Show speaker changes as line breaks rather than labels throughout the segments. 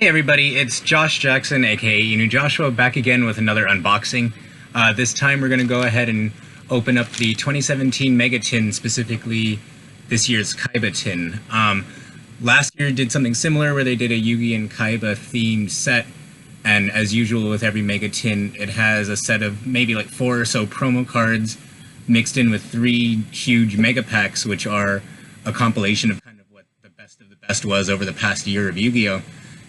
Hey everybody, it's Josh Jackson, aka Inu Joshua, back again with another unboxing. This time we're going to go ahead and open up the 2017 Mega Tin, specifically this year's Kaiba tin. Last year did something similar where they did a Yugi and Kaiba themed set, and as usual with every Mega Tin, it has a set of maybe like 4 or so promo cards mixed in with 3 huge Mega Packs, which are a compilation of kind of what the best of the best was over the past year of Yu-Gi-Oh!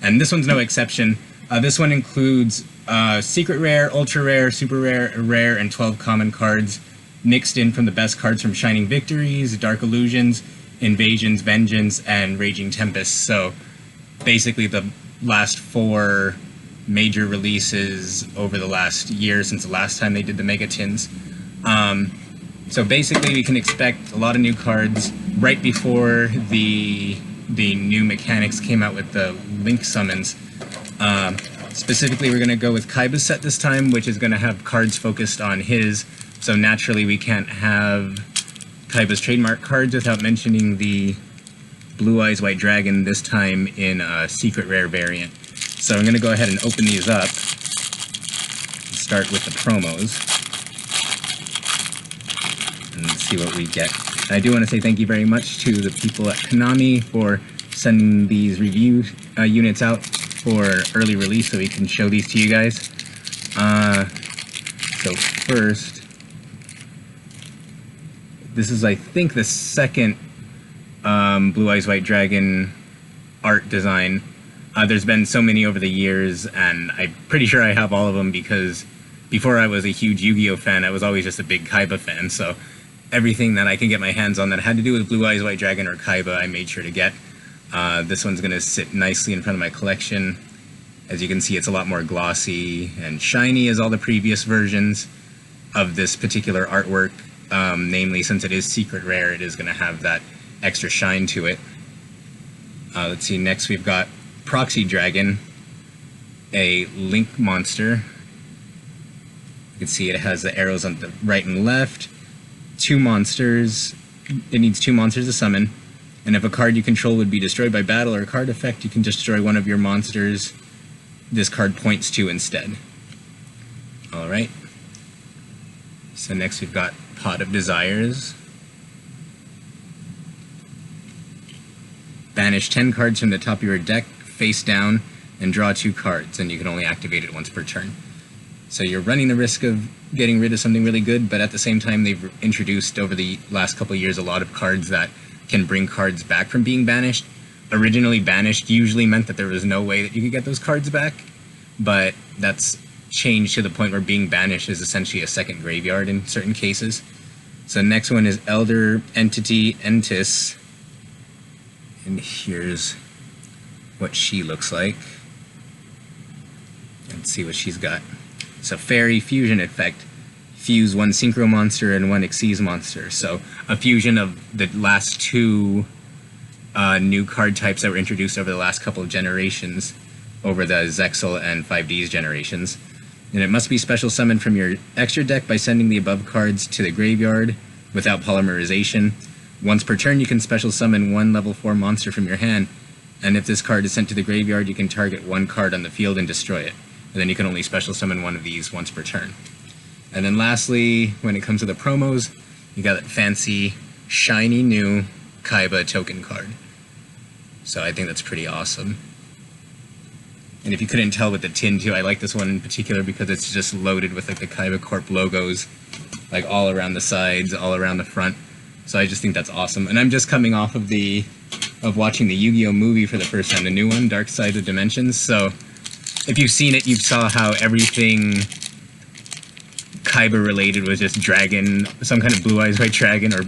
And this one's no exception. This one includes Secret Rare, Ultra Rare, Super Rare, Rare, and 12 common cards mixed in from the best cards from Shining Victories, Dark Illusions, Invasions, Vengeance, and Raging Tempests. So basically the last 4 major releases over the last year since the last time they did the Mega Tins. So basically we can expect a lot of new cards right before the new mechanics came out with the Link summons. Specifically, we're going to go with Kaiba's set this time, which is going to have cards focused on his, so naturally we can't have Kaiba's trademark cards without mentioning the Blue Eyes White Dragon, this time in a Secret Rare variant. So I'm going to go ahead and open these up and start with the promos and see what we get. I do want to say thank you very much to the people at Konami for sending these review units out for early release so we can show these to you guys. So first, this is I think the second Blue Eyes White Dragon art design. There's been so many over the years, and I'm pretty sure I have all of them because before I was a huge Yu-Gi-Oh fan, I was always just a big Kaiba fan, so everything that I can get my hands on that had to do with Blue Eyes White Dragon or Kaiba, I made sure to get. This one's going to sit nicely in front of my collection. As you can see, it's a lot more glossy and shiny as all the previous versions of this particular artwork. Namely, since it is Secret Rare, it is going to have that extra shine to it. Let's see, next we've got Proxy Dragon, a Link monster. You can see it has the arrows on the right and left. 2 monsters. It needs 2 monsters to summon, and if a card you control would be destroyed by battle or a card effect, you can destroy one of your monsters this card points to instead. Alright. So next we've got Pot of Desires. Banish 10 cards from the top of your deck, face down, and draw 2 cards, and you can only activate it once per turn. So you're running the risk of getting rid of something really good, but at the same time they've introduced over the last couple of years a lot of cards that can bring cards back from being banished. Originally banished usually meant that there was no way that you could get those cards back, but that's changed to the point where being banished is essentially a second graveyard in certain cases. So next one is Elder Entity Entis, and here's what she looks like. Let's see what she's got. It's a Fairy Fusion effect. Fuse 1 Synchro monster and 1 Xyz monster. So a fusion of the last 2 new card types that were introduced over the last couple of generations, over the Zexal and 5Ds generations. And it must be special summoned from your extra deck by sending the above cards to the graveyard without polymerization. Once per turn, you can special summon 1 level 4 monster from your hand, and if this card is sent to the graveyard, you can target 1 card on the field and destroy it. And then you can only special summon 1 of these once per turn. And then lastly, when it comes to the promos, you got that fancy, shiny new Kaiba token card. So I think that's pretty awesome. And if you couldn't tell with the tin too, I like this one in particular because it's just loaded with like the Kaiba Corp logos, like all around the sides, all around the front. So I just think that's awesome. And I'm just coming off of watching the Yu-Gi-Oh movie for the first time, the new one, Dark Side of Dimensions. So if you've seen it, you saw how everything Kaiba related was just dragon, some kind of Blue Eyes White Dragon or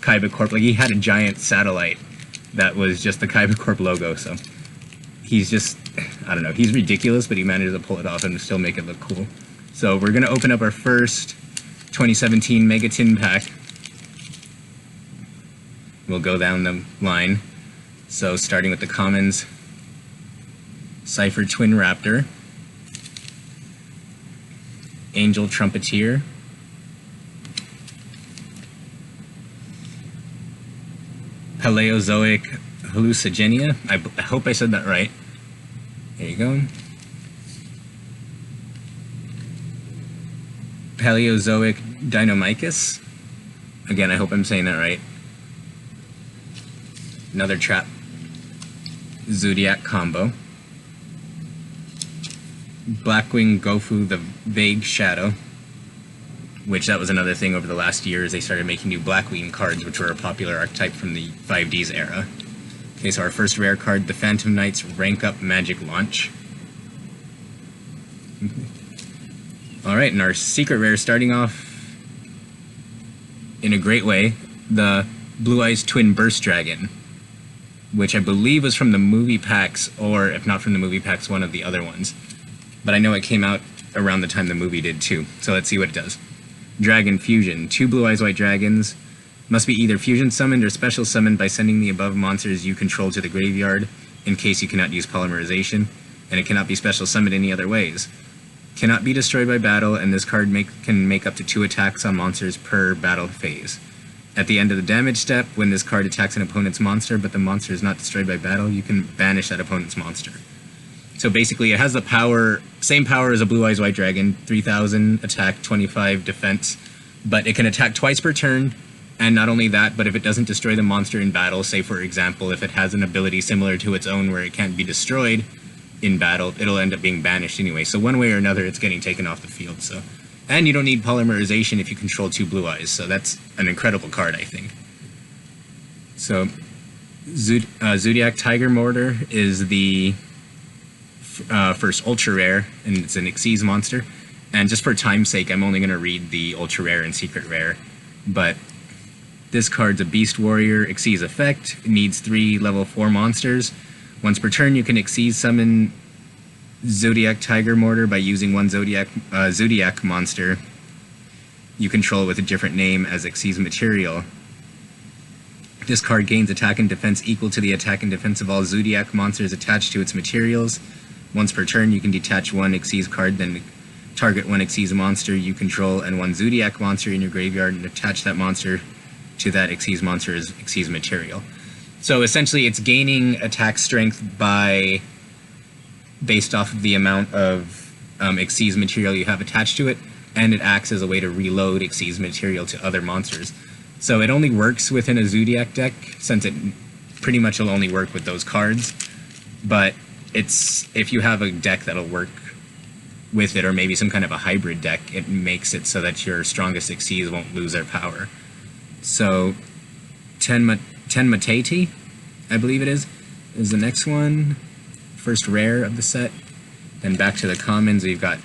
Kaiba Corp. Like he had a giant satellite that was just the Kaiba Corp logo. So he's just, I don't know, he's ridiculous, but he managed to pull it off and still make it look cool. So we're going to open up our first 2017 Mega Tin pack. We'll go down the line. So starting with the commons, Cypher Twin Raptor, Angel Trumpeteer, Paleozoic Hallucigenia, I hope I said that right, There you go. Paleozoic Deinonychus. Again, I hope I'm saying that right. Another trap. Zodiac combo. Blackwing Gofu, the Vague Shadow. Which that was another thing over the last years. They started making new Blackwing cards, which were a popular archetype from the 5Ds era. Okay, so our first rare card, the Phantom Knight's Rank Up Magic Launch. Alright, and our secret rare starting off in a great way, the Blue Eyes Twin Burst Dragon, which I believe was from the movie packs, or if not from the movie packs, one of the other ones. But I know it came out around the time the movie did too, so let's see what it does. Dragon Fusion. 2 Blue Eyes White Dragons must be either fusion summoned or special summoned by sending the above monsters you control to the graveyard in case you cannot use polymerization, and it cannot be special summoned any other ways. Cannot be destroyed by battle, and this card can make up to 2 attacks on monsters per battle phase. At the end of the damage step, when this card attacks an opponent's monster, but the monster is not destroyed by battle, you can banish that opponent's monster. So basically, it has the power, same power as a Blue Eyes White Dragon, 3000 attack, 25 defense, but it can attack twice per turn, and not only that, but if it doesn't destroy the monster in battle, say for example, if it has an ability similar to its own where it can't be destroyed in battle, it'll end up being banished anyway. So one way or another, it's getting taken off the field. So, and you don't need polymerization if you control 2 Blue Eyes, so that's an incredible card, I think. So, Zodiac Tiger Mortar is the first ultra rare, and it's an Xyz monster. And just for time's sake, I'm only going to read the ultra rare and secret rare. But this card's a Beast Warrior Xyz effect. It needs 3 level 4 monsters. Once per turn, you can Xyz summon Zodiac Tiger Mortar by using 1 Zodiac monster you control with a different name as Xyz material. This card gains attack and defense equal to the attack and defense of all Zodiac monsters attached to its materials. Once per turn, you can detach 1 Xyz card, then target 1 Xyz monster you control and 1 Zodiac monster in your graveyard and attach that monster to that Xyz monster's Xyz material. So essentially, it's gaining attack strength based off of the amount of Xyz material you have attached to it, and it acts as a way to reload Xyz material to other monsters. So it only works within a Zodiac deck, since it pretty much will only work with those cards. But if you have a deck that'll work with it, or maybe some kind of a hybrid deck, it makes it so that your strongest Xyz won't lose their power. So, Tenmateti, I believe it is the next one. First rare of the set. Then back to the commons, we've got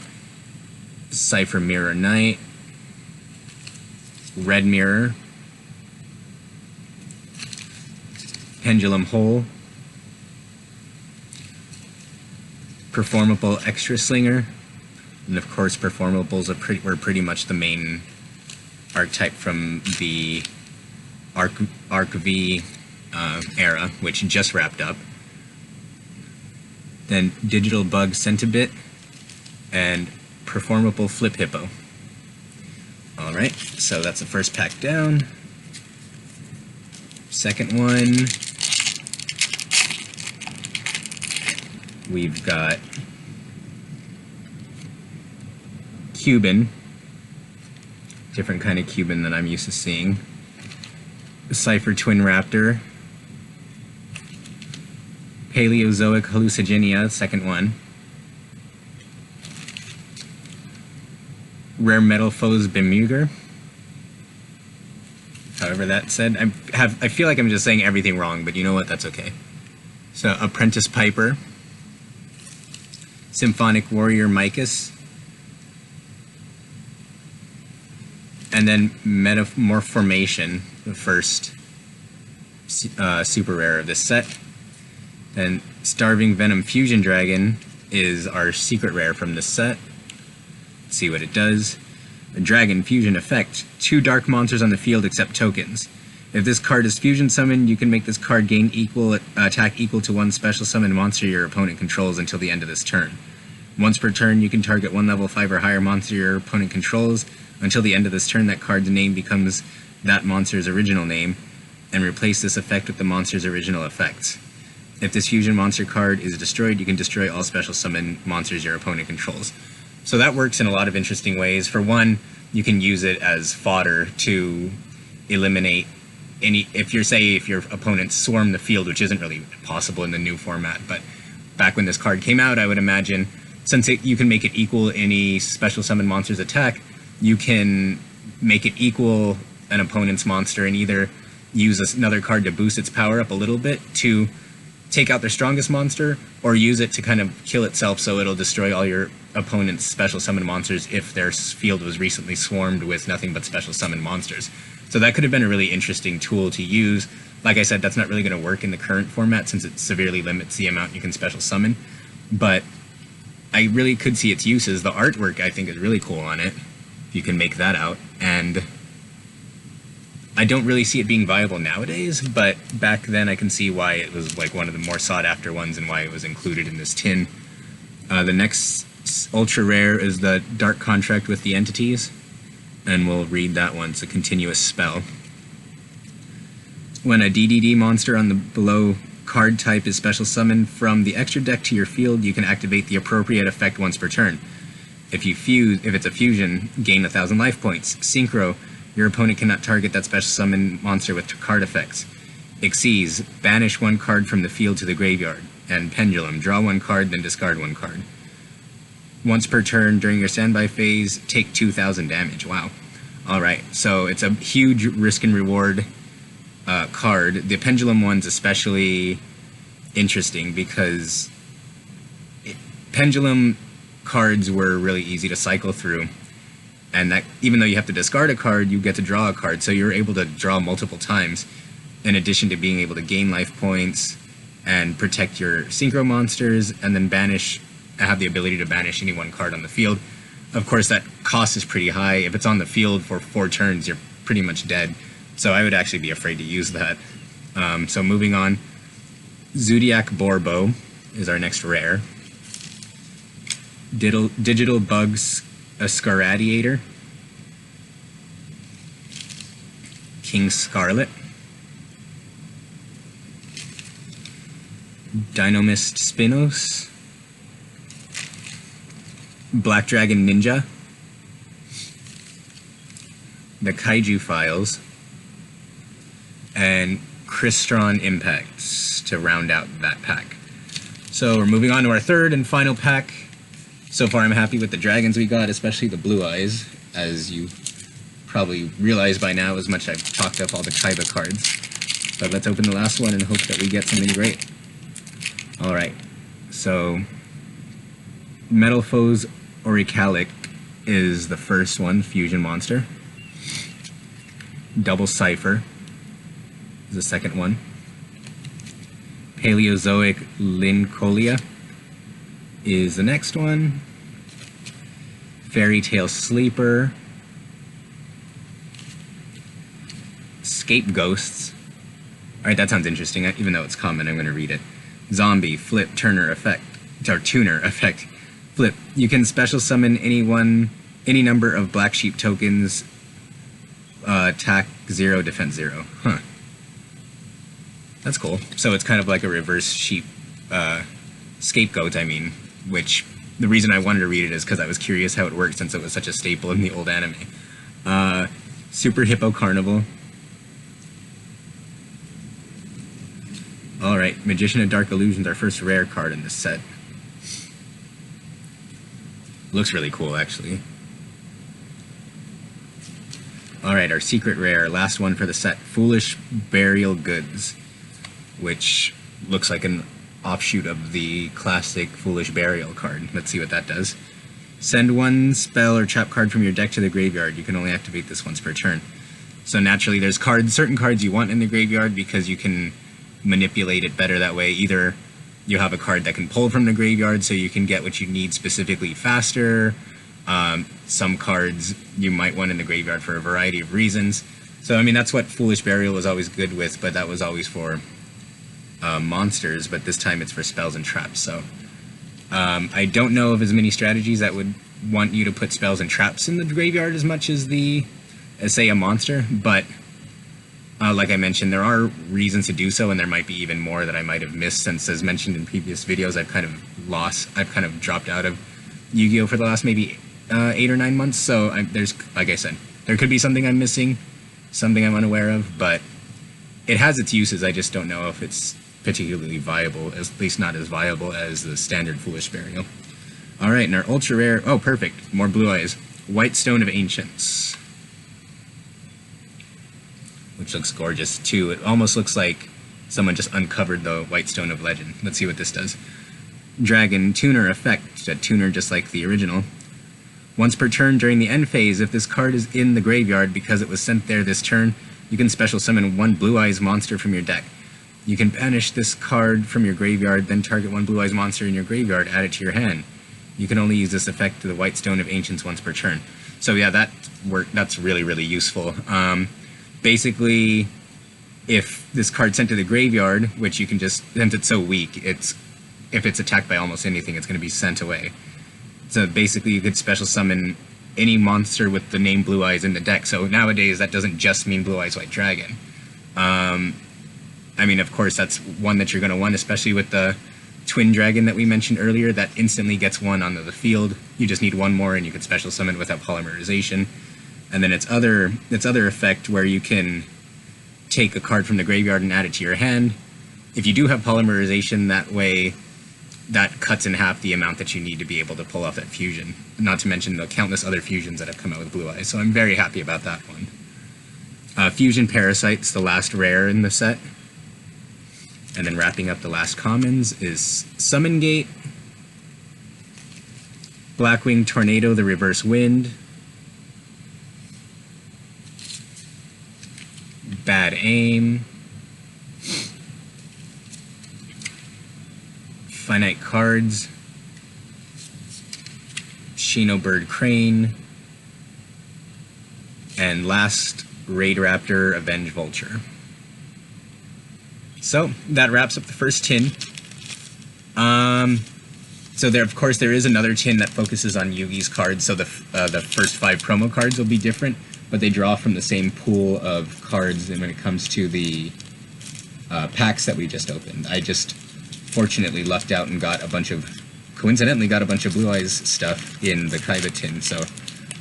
Cypher Mirror Knight, Red Mirror, Pendulum Hole, Performable Extra Slinger, and of course performables were pretty much the main archetype from the Arc V era, which just wrapped up. Then Digital Bug Centibit and Performable Flip Hippo. Alright, so that's the first pack down. Second one, we've got Cuban, different kind of Cuban than I'm used to seeing. Cypher Twin Raptor, Paleozoic Hallucigenia, second one. Rare Metal Foes Bemuger. However that said, I feel like I'm just saying everything wrong, but you know what, that's okay. So, Apprentice Piper, Symphonic Warrior Mycus, and then Metamorphormation, the first super rare of this set. Then Starving Venom Fusion Dragon is our secret rare from this set. Let's see what it does. A Dragon Fusion effect. 2 dark monsters on the field except tokens. If this card is fusion summoned, you can make this card gain attack equal to 1 special summon monster your opponent controls until the end of this turn. Once per turn, you can target 1 level 5 or higher monster your opponent controls. Until the end of this turn, that card's name becomes that monster's original name, and replace this effect with the monster's original effects. If this fusion monster card is destroyed, you can destroy all special summon monsters your opponent controls. So that works in a lot of interesting ways. For one, you can use it as fodder to eliminate any, if your opponents swarm the field, which isn't really possible in the new format, but back when this card came out, I would imagine, since you can make it equal any special summon monster's attack, you can make it equal an opponent's monster and either use another card to boost its power up a little bit to take out their strongest monster, or use it to kind of kill itself so it'll destroy all your opponent's special summon monsters if their field was recently swarmed with nothing but special summon monsters. So that could have been a really interesting tool to use. Like I said, that's not really going to work in the current format since it severely limits the amount you can special summon, but I really could see its uses. The artwork, I think, is really cool on it, if you can make that out, and I don't really see it being viable nowadays, but back then I can see why it was like one of the more sought after ones and why it was included in this tin. The next ultra rare is the Dark Contract with the Entities, and we'll read that one. It's a continuous spell. When a DDD monster on the below card type is special summoned from the extra deck to your field, you can activate the appropriate effect once per turn. If it's a fusion, gain 1,000 life points. Synchro, your opponent cannot target that special summon monster with card effects. Xyz, banish one card from the field to the graveyard. And Pendulum, draw one card, then discard one card. Once per turn during your standby phase, take 2,000 damage. Wow. Alright, so it's a huge risk and reward card. The Pendulum one's especially interesting because Pendulum cards were really easy to cycle through. And that, even though you have to discard a card, you get to draw a card, so you're able to draw multiple times, in addition to being able to gain life points and protect your synchro monsters, and then have the ability to banish any one card on the field. Of course, that cost is pretty high. If it's on the field for 4 turns, you're pretty much dead, so I would actually be afraid to use that. So moving on, Zodiac Borbo is our next rare. Digital Bugs a Scaradiator, King Scarlet, Dynamist Spinos, Black Dragon Ninja, the Kaiju Files, and Crystron Impacts to round out that pack. So we're moving on to our third and final pack. So far I'm happy with the dragons we got, especially the Blue Eyes, as you probably realize by now as much I've talked up all the Kaiba cards. But let's open the last one and hope that we get something great. Alright, so Metal Foes Auricalic is the first one, Fusion Monster. Double Cipher is the second one. Paleozoic Lincolia is the next one. Fairy Tale Sleeper. Scapegoasts. Alright, that sounds interesting. Even though it's common, I'm going to read it. Zombie, Flip, Tuner Effect. Flip. You can special summon any number of Black Sheep tokens. Attack 0, defense 0. Huh. That's cool. So it's kind of like a reverse sheep, scapegoat, I mean, which the reason I wanted to read it is because I was curious how it worked since it was such a staple in the old anime. Super Hippo Carnival. Alright, Magician of Dark Illusions, our first rare card in this set. Looks really cool, actually. Alright, our secret rare, last one for the set, Foolish Burial Goods, which looks like an offshoot of the classic Foolish Burial card. Let's see what that does. Send one spell or trap card from your deck to the graveyard. You can only activate this once per turn. So naturally there's certain cards you want in the graveyard because you can manipulate it better that way. Either you have a card that can pull from the graveyard so you can get what you need specifically faster. Some cards you might want in the graveyard for a variety of reasons. So I mean, that's what Foolish Burial was always good with, but that was always for monsters, but this time it's for spells and traps. So I don't know of as many strategies that would want you to put spells and traps in the graveyard as much as say a monster, but Like I mentioned, there are reasons to do so, and there might be even more that I might have missed, since, as mentioned in previous videos, I've kind of dropped out of Yu-Gi-Oh! For the last maybe 8 or 9 months, so there's, like I said, there could be something I'm missing, something I'm unaware of, but it has its uses. I just don't know if it's particularly viable, at least not as viable as the standard Foolish Burial. Alright, and our ultra rare, oh perfect, more blue eyes, White Stone of Ancients. Which looks gorgeous too. It almost looks like someone just uncovered the White Stone of Legend. Let's see what this does. Dragon Tuner effect, a tuner just like the original. Once per turn during the end phase, if this card is in the graveyard because it was sent there this turn, you can special summon one Blue Eyes monster from your deck. You can banish this card from your graveyard, then target one Blue Eyes monster in your graveyard, add it to your hand. You can only use this effect to the White Stone of Ancients once per turn. So yeah, that's really, really useful. Basically, if this card's sent to the graveyard, which you can just, since it's so weak, if it's attacked by almost anything, it's going to be sent away. So basically, you could special summon any monster with the name Blue Eyes in the deck. So nowadays, that doesn't just mean Blue Eyes White Dragon. I mean, of course, that's one that you're going to want, especially with the Twin Dragon that we mentioned earlier, that instantly gets one onto the field. You just need one more, and you could special summon without polymerization. And then its other effect, where you can take a card from the graveyard and add it to your hand. If you do have polymerization, that way, that cuts in half the amount that you need to be able to pull off that fusion. Not to mention the countless other fusions that have come out with Blue Eyes, so I'm very happy about that one. Fusion Parasite's the last rare in the set. And then wrapping up the last commons is Summon Gate, Blackwing Tornado, the Reverse Wind, Bad Aim, Finite Cards, Shino Bird Crane, and last, Raid Raptor, Avenge Vulture. So, that wraps up the first tin. So there, of course, there is another tin that focuses on Yugi's cards, so the first 5 promo cards will be different, but they draw from the same pool of cards when it comes to the packs that we just opened. I just fortunately lucked out and coincidentally got a bunch of Blue Eyes stuff in the Kaiba tin, so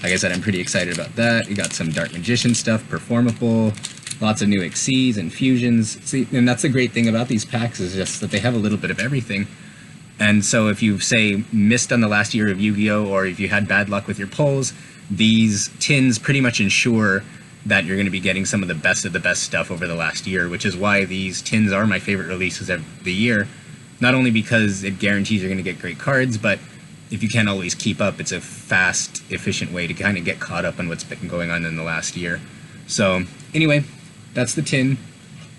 like I said, I'm pretty excited about that. We got some Dark Magician stuff, Performable, lots of new Xyz and fusions. See, and that's the great thing about these packs, is just that they have a little bit of everything. And so if you, say, missed on the last year of Yu-Gi-Oh! Or if you had bad luck with your pulls, these tins pretty much ensure that you're going to be getting some of the best stuff over the last year, which is why these tins are my favorite releases of the year. Not only because it guarantees you're going to get great cards, but if you can't always keep up, it's a fast, efficient way to kind of get caught up on what's been going on in the last year. So, anyway, that's the tin.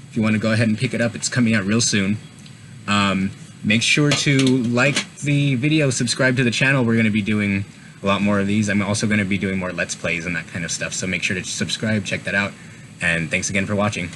If you want to go ahead and pick it up, it's coming out real soon. Make sure to like the video, subscribe to the channel. We're going to be doing a lot more of these. I'm also going to be doing more Let's Plays and that kind of stuff, so make sure to subscribe, check that out, and thanks again for watching.